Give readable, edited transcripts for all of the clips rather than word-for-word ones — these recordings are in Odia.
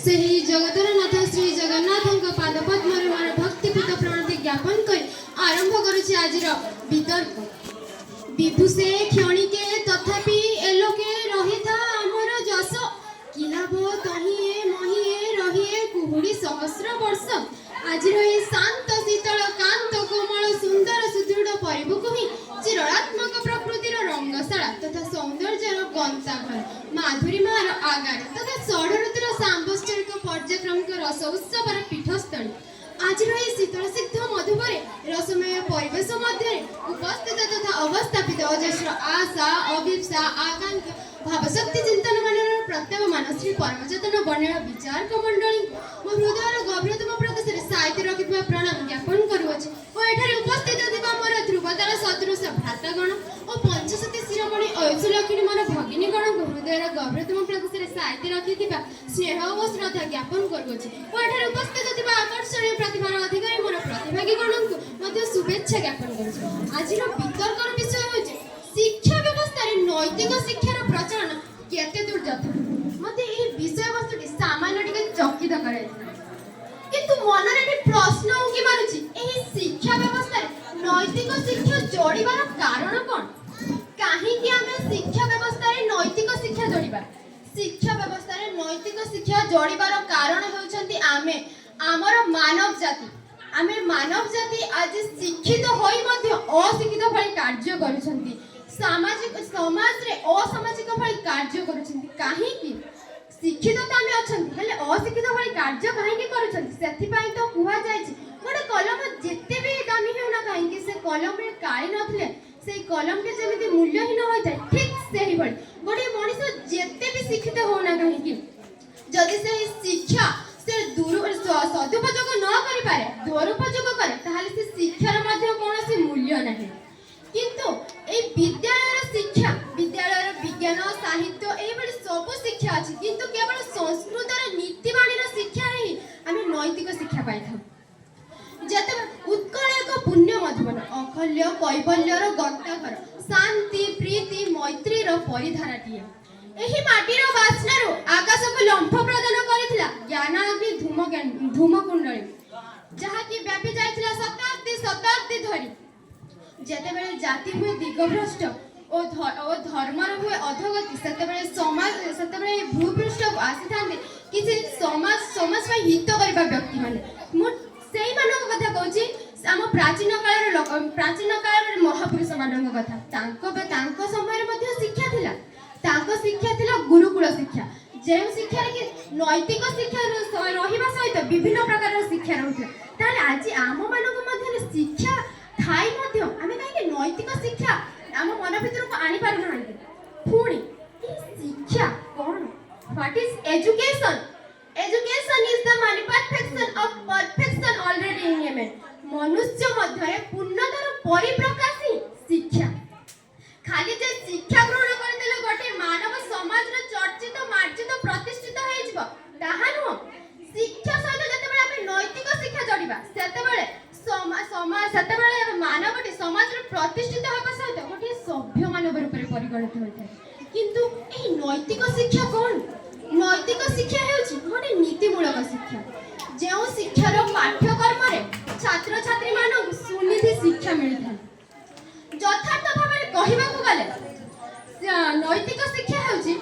ସେହି ଜଗତର ନାଥ ଶ୍ରୀ ଜଗନ୍ନାଥଙ୍କ ପାଦ ପଦ୍ମରେ ମୋର ଭକ୍ତିପୂତ ପ୍ରଣତି ଜ୍ଞାପନ କରି ଆରମ୍ଭ କରୁଛି ଆଜିର ବିତର୍କ। ବିଭୁ ସେ କ୍ଷଣିକେ ତଥାପି ଏଲୋକେ ରହିଥା ଆମର ଯଶ, କି ଲାଭ ତହିଁଏ ମହିଏ ରହିଏ କୁହୁଡ଼ି ସହସ୍ର ବର୍ଷ। ଆଜିର ଏହି ଶାନ୍ତ ଶୀତଳ କାନ୍ତ କୋମଳ ସୁନ୍ଦର ସୁଦୃଢ଼ ପରିବୁକୁ ହିଁ ଚିରଣାତ୍ମକ ପ୍ରକୃତିର ରଙ୍ଗଶାଳା ତଥା ସୌନ୍ଦର୍ଯ୍ୟର ଗନ୍ତାଘର, ମାଧୁରୀମାର ଆଗାର ତଥା ଷଢ଼ଋତୁର ସାମ୍ବଶ୍ଚରିକ ପର୍ଯ୍ୟକ୍ରମିକ ରସ ଉତ୍ସବର ପୀଠସ୍ଥଳୀ। ଆଜିର ଏହି ଶୀତଳ ସିଦ୍ଧ ମଧୁପରେ ରସମୟ ପରିବେଶ ମଧ୍ୟରେ ଉପସ୍ଥିତ ତଥା ଅବସ୍ଥାପିତ ଅଜସ୍ର ଆଶା, ଅଭିପ୍ସା, ଆକାଂକ୍ଷା, ଭାବଶକ୍ତି ଚିନ୍ତନ ମନର ପ୍ରତ୍ୟେକ ମାନଶ୍ରୀ ପରମଚେତନ ବର୍ଣ୍ଣୀୟ ବିଚାରକ ମଣ୍ଡଳୀଙ୍କୁ ମୋ ହୃଦୟର ଗଭୀରତମ ପ୍ରଦେଶରେ ସାଇତି ରଖିଥିବା ପ୍ରଣାମ ଜ୍ଞାପନ କରୁଅଛି ଓ ଏଠାରେ ଉପସ୍ଥିତ ଥିବା ମୋର ଧ୍ରୁବତାରା ସଦୃଶ ଭ୍ରାତାଗଣ ଓ ପଞ୍ଚସତୀ ଶିରୋମଣି ଐଶ୍ୱଲକ୍ଷିଣୀ ମୋର ଭଗିନୀଗଣଙ୍କୁ ହୃଦୟର ଗଭୀରତମ ପ୍ରଦେଶରେ ସାଇତି ରଖିଥିବା ସ୍ନେହ ଓ ଶ୍ରଦ୍ଧା ଜ୍ଞାପନ କରୁଅଛି ଓ ଏଠାରେ ଉପସ୍ଥିତ ଥିବା ଆକର୍ଷଣୀୟ ପ୍ରତିଭାର ଅଧିକାରୀ ମୋର ପ୍ରତିଭାଗୀଗଣଙ୍କୁ ମଧ୍ୟ ଶୁଭେଚ୍ଛା ଜ୍ଞାପନ କରୁଛି। ଆଜିର ବିତର୍କର ବିଷୟ ହେଉଛି ଶିକ୍ଷା ବ୍ୟବସ୍ଥାରେ ନୈତିକ ଶିକ୍ଷାର ପ୍ରଚଳନ କେତେ ଦୂର ଯଥାର୍ଥ। ମୋତେ ଏହି ବିଷୟବସ୍ତୁଟି ସାମାନ୍ୟ ଟିକେ ଚକିତ କରାଇଥିଲା, କିନ୍ତୁ ମନରେ ଏଠି ପ୍ରଶ୍ନ ଉଙ୍କି ମାରୁଛି, ଏହି ଶିକ୍ଷା ବ୍ୟବସ୍ଥାରେ ନୈତିକ ଶିକ୍ଷା ଯୋଡ଼ିବାର କାରଣ କ'ଣ? କାହିଁକି ଆମେ ଶିକ୍ଷା ବ୍ୟବସ୍ଥାରେ ନୈତିକ ଶିକ୍ଷା ଯୋଡ଼ିବା? ଶିକ୍ଷା ବ୍ୟବସ୍ଥାରେ ନୈତିକ ଶିକ୍ଷା ଯୋଡ଼ିବାର କାରଣ ହେଉଛନ୍ତି ଆମର ମାନବ ଜାତି। ଆମେ ମାନବ ଜାତି ଆଜି ଶିକ୍ଷିତ ହୋଇ ମଧ୍ୟ ଅଶିକ୍ଷିତ ଭଳି କାର୍ଯ୍ୟ କରୁଛନ୍ତି, ସମାଜରେ ଅସାମାଜିକ ଭଳି କାର୍ଯ୍ୟ କରୁଛନ୍ତି। କାହିଁକି? ଶିକ୍ଷିତ ତ ଆମେ ଅଛନ୍ତି, ହେଲେ ଅଶିକ୍ଷିତ ଭଳି କାର୍ଯ୍ୟ କାହିଁକି କରୁଛନ୍ତି? ସେଥିପାଇଁ ତ କୁହାଯାଇଛି ଗୋଟେ କଲମ ଯେତେ ବି ଦାମୀ ହେଉନା କାହିଁକି, ସେ କଲମରେ କାଳି ନଥିଲେ ସେଇ କଲମଟି ଯେମିତି ମୂଲ୍ୟହୀନ ହୋଇଥାଏ, ଠିକ୍ ସେହିଭଳି ଗୋଟେ ମଣିଷ ଯେତେ ବି ଶିକ୍ଷିତ ହଉନା କାହିଁକି, ଯଦି ସେହି ଶିକ୍ଷା ସେ ସଦୁପଯୋଗ ନ କରିପାରେ, ଦୁରୁପଯୋଗ କରେ, ତାହେଲେ ସେ ଶିକ୍ଷାର ମଧ୍ୟ କୌଣସି ମୂଲ୍ୟ ନାହିଁ। କିନ୍ତୁ এই ବିଦ୍ୟାଳୟର ଶିକ୍ଷା, ବିଦ୍ୟାଳୟର ବିଜ୍ଞାନ, ସାହିତ୍ୟ ଏଇଭଳି ସବୁ ଶିକ୍ଷା ଅଛି, କିନ୍ତୁ କେବଳ ସଂସ୍କୃତର ନୀତିବାଣୀର ଶିକ୍ଷାରେ ହିଁ ଆମେ ନୈତିକ ଶିକ୍ଷା ପାଇଥାଉ। ଯେତେବେଳେ ଉତ୍କଳ ଏକ ପୁଣ୍ୟ ମଧୁବନ, ଅକଲ୍ୟ କୈବଲ୍ୟର ଗନ୍ତାଘର, ଶାନ୍ତି ପ୍ରୀତି ମୈତ୍ରୀର ପରିଧାରାଟିଏ। ଏହି ମାଟିର ବାସ୍ନାରୁ ଆକାଶକୁ ଲମ୍ଫ ପ୍ରଦାନ କରିଥିଲା ଜ୍ଞାନାଗ୍ନି ଧୂମକୁଣ୍ଡଳୀ, ଯାହାକି ବ୍ୟାପି ଯାଇଥିଲା ଶତାବ୍ଦୀ ଶତାବ୍ଦୀ ଧରି। ଯେତେବେଳେ ଜାତି ହୁଏ ଦିଗଭ୍ରଷ୍ଟ ଓ ଧର୍ମର ହୁଏ ଅଧୋଗତି, ସେତେବେଳେ ଭୂପୃଷ୍ଠକୁ ଆସିଥାନ୍ତି କିଛି ସମାଜ ପାଇଁ ହିତ କରିବା ବ୍ୟକ୍ତିମାନେ। ମୁଁ ସେଇମାନଙ୍କ କଥା କହୁଛି, ଆମ ପ୍ରାଚୀନ କାଳର ମହାପୁରୁଷ ମାନଙ୍କ କଥା। ତାଙ୍କ ସମୟରେ ମଧ୍ୟ ଶିକ୍ଷା ଥିଲା, ତାଙ୍କ ଶିକ୍ଷା ଥିଲା ଗୁରୁକୁଳ ଶିକ୍ଷା, ଯେଉଁ ଶିକ୍ଷାରେ କି ନୈତିକ ଶିକ୍ଷା ରହିବା ସହିତ ବିଭିନ୍ନ ପ୍ରକାରର ଶିକ୍ଷା ରହୁଥିଲା। ତାହେଲେ ଆଜି ଆମମାନଙ୍କ ମଧ୍ୟରେ ଶିକ୍ଷା ଥାଇ ମଧ୍ୟ ଆମେ କାହିଁକି ନୈତିକ ଶିକ୍ଷା ଆମ ମନ ଭିତରକୁ ଆଣିପାରୁନାହାନ୍ତି? ପୁଣି ଶିକ୍ଷା କ'ଣ? What is education? Education is the manifestation of perfection already in a man. ମନୁଷ୍ୟ ମଧ୍ୟରେ ପୂର୍ଣ୍ଣତାର ପରିପ୍ରକାଶ ହିଁ ଶିକ୍ଷା। ଖାଲି ଯେ ଶିକ୍ଷା ଗ୍ରହଣ କରିଦେଲେ ଗୋଟେ ମାନବ ସମାଜର ଚର୍ଚ୍ଚିତ ମାର୍ଜିତ ପ୍ରତିଷ୍ଠିତ ହେଇଯିବ, ତାହା ନୁହଁ। ଶିକ୍ଷା ସହିତ ଯେତେବେଳେ ଆମେ ନୈତିକ ଶିକ୍ଷା ଯୋଡ଼ିବା, ସେତେବେଳେ ମାନବଟି ସମାଜରେ ପ୍ରତିଷ୍ଠିତ ହେବା ସହିତ ଗୋଟିଏ ସଭ୍ୟ ମାନବ ରୂପରେ ପରିଗଣିତ ହୋଇଥାଏ। କିନ୍ତୁ ଏହି ନୈତିକ ଶିକ୍ଷା କ'ଣ? ନୈତିକ ଶିକ୍ଷା ହେଉଛି ଗୋଟେ ନୀତିମୂଳକ ଶିକ୍ଷା, ଯେଉଁ ଶିକ୍ଷାର ପାଠ୍ୟକ୍ରମରେ ଛାତ୍ରଛାତ୍ରୀମାନଙ୍କୁ ସୁନିଧି ଶିକ୍ଷା ମିଳିଥାଏ। ଯଥାର୍ଥ ଭାବରେ କହିବାକୁ ଗଲେ ନୈତିକ ଶିକ୍ଷା ହେଉଛି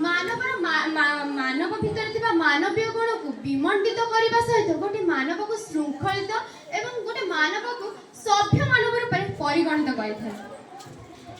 ମାନବ ଭିତରେ ଥିବା ମାନବୀୟ ଗୁଣକୁ ବିମଣ୍ଡିତ କରିବା ସହିତ ଗୋଟେ ମାନବକୁ ଶୃଙ୍ଖଳିତ ଏବଂ ଗୋଟେ ମାନବକୁ ସଭ୍ୟ ମାନବ ରୂପରେ ପରିଗଣିତ କରିଥାଏ।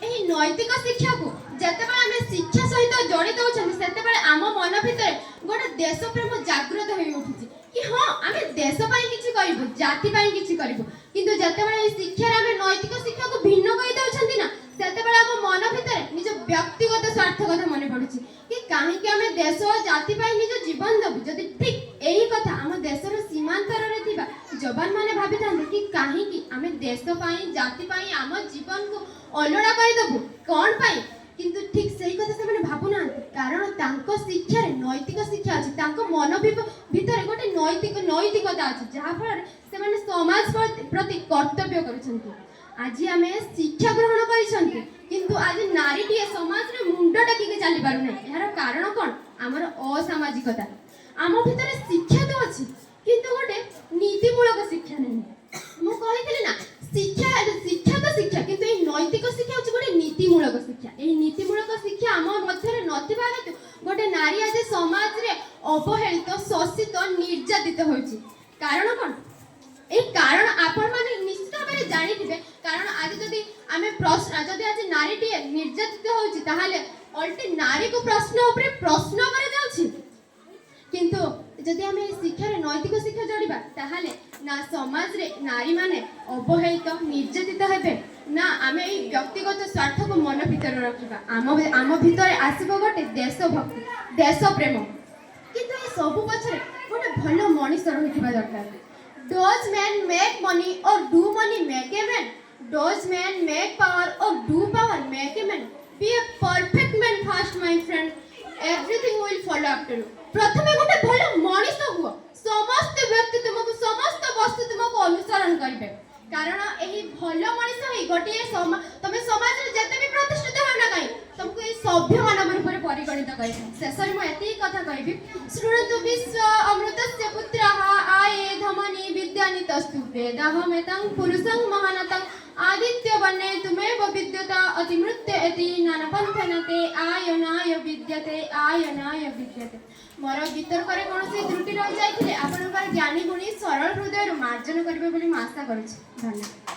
ଏହି ନୈତିକ ଶିକ୍ଷାକୁ ଯେତେବେଳେ ଆମେ ଶିକ୍ଷା ସହିତ ଯୋଡ଼ି ଦେଉଛନ୍ତି, ସେତେବେଳେ ଆମ ମନ ଭିତରେ ଗୋଟେ ଦେଶ ପ୍ରେମ ଜାଗ୍ରତ ହୋଇ ଉଠୁଛି କି ହଁ, ଆମେ ଦେଶ ପାଇଁ କିଛି କରିବୁ, ଜାତି ପାଇଁ କିଛି କରିବୁ। କିନ୍ତୁ ଯେତେବେଳେ ଏହି ଶିକ୍ଷାରେ ଆମେ ନୈତିକ ଶିକ୍ଷାକୁ ଭିନ୍ନ କରିଦେଉଛନ୍ତି ନା, ସେତେବେଳେ ଆମ ମନ ଭିତରେ ନିଜ ବ୍ୟକ୍ତିଗତ ସ୍ୱାର୍ଥ କଥା ମନେ ପଡୁଛି କି କାହିଁକି ଆମେ ଦେଶ ଓ ଜାତି ପାଇଁ ନିଜ ଜୀବନ ଦେବୁ। ଯଦି ଠିକ୍ ଏହି କଥା ଆମ ଦେଶର ସୀମାନ୍ତରରେ ଥିବା ଯବାନମାନେ ଭାବିଥାନ୍ତି କି କାହିଁକି ଆମେ ଦେଶ ପାଇଁ ଜାତି ପାଇଁ ଆମ ଜୀବନକୁ ଅଲୋଡ଼ା କରିଦେବୁ, କ'ଣ ପାଇଁ? କିନ୍ତୁ ଠିକ୍ ସେଇ କଥା ସେମାନେ ଭାବୁନାହାନ୍ତି, କାରଣ ତାଙ୍କ ଶିକ୍ଷାରେ ନୈତିକ ଶିକ୍ଷା ଅଛି, ତାଙ୍କ ମନ ଭିତରେ ଗୋଟେ ନୈତିକତା ଅଛି, ଯାହାଫଳରେ ସେମାନେ ସମାଜ ପ୍ରତି କର୍ତ୍ତବ୍ୟ କରୁଛନ୍ତି। ଆଜି ଆମେ ଶିକ୍ଷା ଗ୍ରହଣ କରିଛନ୍ତି, କିନ୍ତୁ ଆଜି ନାରୀଟିଏ ସମାଜରେ ମୁଣ୍ଡ ଟେକିକି ଚାଲି ପାରୁନାହିଁ। ଏହାର କାରଣ କ'ଣ? ଆମର ଅସାମାଜିକତା। आम भितर शिक्षा तो अच्छी किंतु गोटे नीतिमूलक शिक्षा नहीं मु कही ना शिक्षा शिक्षा तो शिक्षा किंतु ये नैतिक शिक्षा हूँ गोटे नीतिमूलक शिक्षा ये नीतिमूलक शिक्षा आम मध्य नथिबा हेतु गोटे नारी आज समाज रे अवहेलित शोषित निर्यातित होइछि कारण कौन ए कारण आपण माने निश्चित भाव जानिथिबे कारण आज जदि आमे प्रश्न जदि आज नारीटी निर्यातित होइछि ताहाले अल्टी नारी को प्रश्न उपरे प्रश्न करे जाउछि किंतु जदि आमे शिक्षा रे नैतिक शिक्षा जोड़िबा ताहाले ना समाज रे नारी माने अवहेलित निर्यातित हेबे ना आमे ए व्यक्तिगत स्वार्थ को मन भीतर रखिबा आम भीतर आसीबो गोटे देशभक्ति देश प्रेम किंतु ए सब पछरे गोटे भलो मनीष रहिथिबा दरकार Does men make money or do money make a man? Does man make power or do power make a man? Be a perfect man first, my friend. Everything will follow after you. प्रथमे गोटे भलो मनीष हुआ समस्त व्यक्ति तुमको समस्त वस्तु तुमको अनुसरण करिवे कारण एही भलो मनीष होई गोटे तमे समाज रे जते भी प्रतिष्ठित हो ना काई तुमको ए सभ्य मानव रूप रे परिगणित करिवे शेषर म एती कथा कहबी शृणुतु विश्व अमृतस्य पुत्रः आये धमनी विद्यानि तस्तु वेदाहमेतं पुरुषं महानतं आदित्य बन्ने तुमेव विद्युता अतिमृत्य एति नानपन्थनते आयनाय विद्यते मोर वितर्क रे कोनोसी त्रुटि रहि जायथिले आपनकर ज्ञानी गुणी सरल हृदय मार्जन करिवे बोली आशा करूछि धन्यवाद।